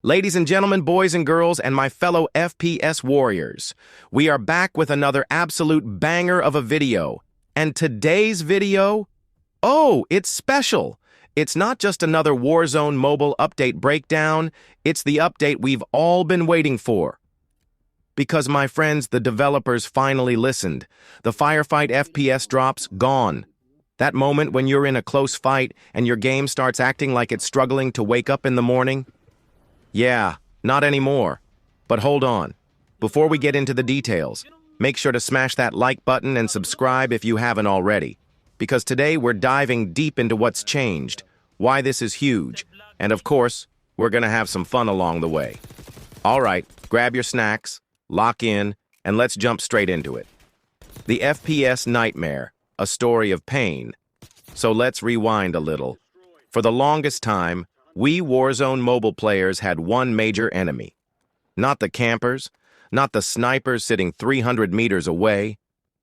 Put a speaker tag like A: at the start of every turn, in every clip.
A: Ladies and gentlemen, boys and girls, and my fellow FPS warriors, we are back with another absolute banger of a video. And today's video, oh, it's special. It's not just another Warzone mobile update breakdown, it's the update we've all been waiting for. Because, my friends, the developers finally listened. The firefight FPS drops gone. That moment when you're in a close fight and your game starts acting like it's struggling to wake up in the morning. Yeah, not anymore. But hold on. Before we get into the details, make sure to smash that like button and subscribe if you haven't already. Because today we're diving deep into what's changed, why this is huge, and of course, we're gonna have some fun along the way. All right, grab your snacks, lock in, and let's jump straight into it. The FPS nightmare, a story of pain. So let's rewind a little. For the longest time, we Warzone mobile players had one major enemy. Not the campers, not the snipers sitting 300 meters away,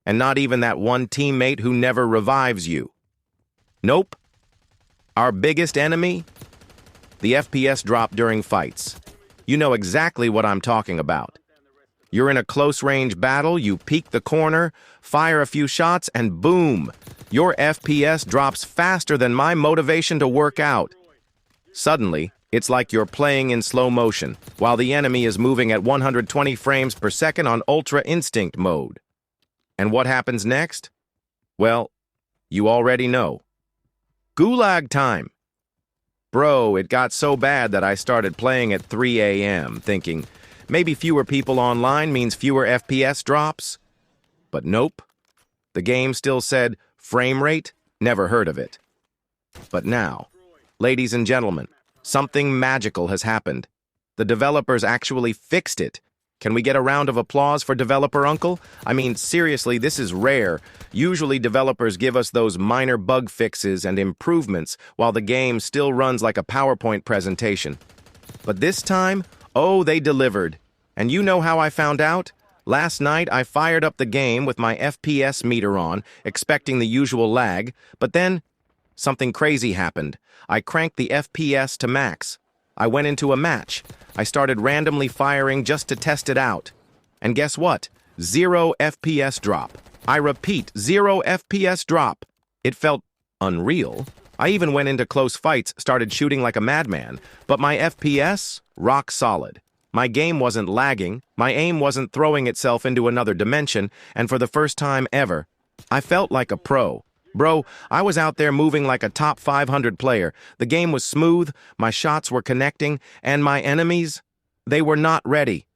A: and not even that one teammate who never revives you. Nope. Our biggest enemy? The FPS drop during fights. You know exactly what I'm talking about. You're in a close-range battle, you peek the corner, fire a few shots, and boom! Your FPS drops faster than my motivation to work out. Suddenly, it's like you're playing in slow motion, while the enemy is moving at 120 frames per second on Ultra Instinct mode. And what happens next? Well, you already know. Gulag time! Bro, it got so bad that I started playing at 3 a.m., thinking, maybe fewer people online means fewer FPS drops? But nope. The game still said, frame rate? Never heard of it. But now, ladies and gentlemen, something magical has happened. The developers actually fixed it. Can we get a round of applause for Developer Uncle? I mean, seriously, this is rare. Usually developers give us those minor bug fixes and improvements while the game still runs like a PowerPoint presentation. But this time, oh, they delivered. And you know how I found out? Last night, I fired up the game with my FPS meter on, expecting the usual lag, but then something crazy happened. I cranked the FPS to max. I went into a match. I started randomly firing just to test it out. And guess what? 0 FPS drop. I repeat, 0 FPS drop. It felt unreal. I even went into close fights, started shooting like a madman, but my FPS, rock solid. My game wasn't lagging, my aim wasn't throwing itself into another dimension, and for the first time ever, I felt like a pro. Bro, I was out there moving like a top 500 player. The game was smooth, my shots were connecting, and my enemies, they were not ready.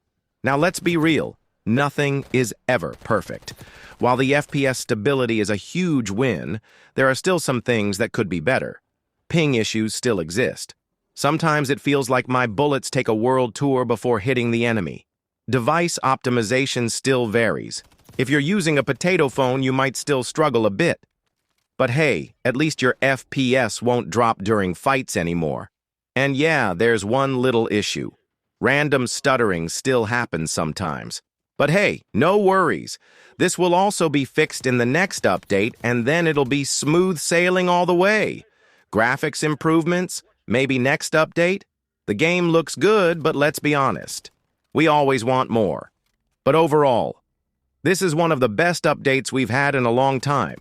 A: Now let's be real, nothing is ever perfect. While the FPS stability is a huge win, there are still some things that could be better. Ping issues still exist. Sometimes it feels like my bullets take a world tour before hitting the enemy. Device optimization still varies. If you're using a potato phone, you might still struggle a bit. But hey, at least your FPS won't drop during fights anymore. And yeah, there's one little issue. Random stuttering still happens sometimes. But hey, no worries. This will also be fixed in the next update, and then it'll be smooth sailing all the way. Graphics improvements? Maybe next update? The game looks good, but let's be honest. We always want more. But overall, this is one of the best updates we've had in a long time.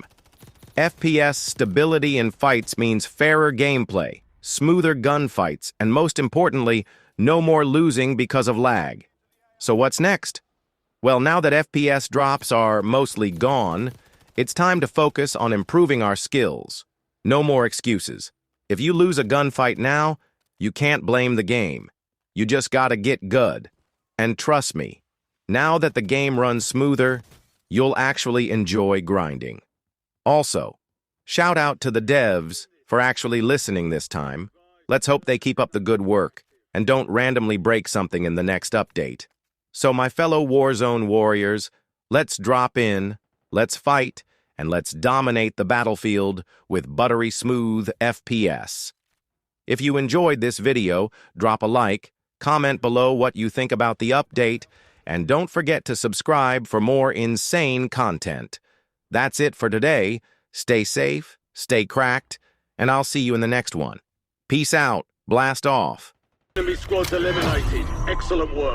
A: FPS stability in fights means fairer gameplay, smoother gunfights, and most importantly, no more losing because of lag. So what's next? Well, now that FPS drops are mostly gone, it's time to focus on improving our skills. No more excuses. If you lose a gunfight now, you can't blame the game. You just gotta get good. And trust me, now that the game runs smoother, you'll actually enjoy grinding. Also, shout out to the devs for actually listening this time. Let's hope they keep up the good work and don't randomly break something in the next update. So my fellow Warzone warriors, let's drop in, let's fight, and let's dominate the battlefield with buttery smooth FPS. If you enjoyed this video, drop a like, comment below what you think about the update, and don't forget to subscribe for more insane content. That's it for today. Stay safe, stay cracked, and I'll see you in the next one. Peace out, blast off.
B: Enemy squads eliminated. Excellent work.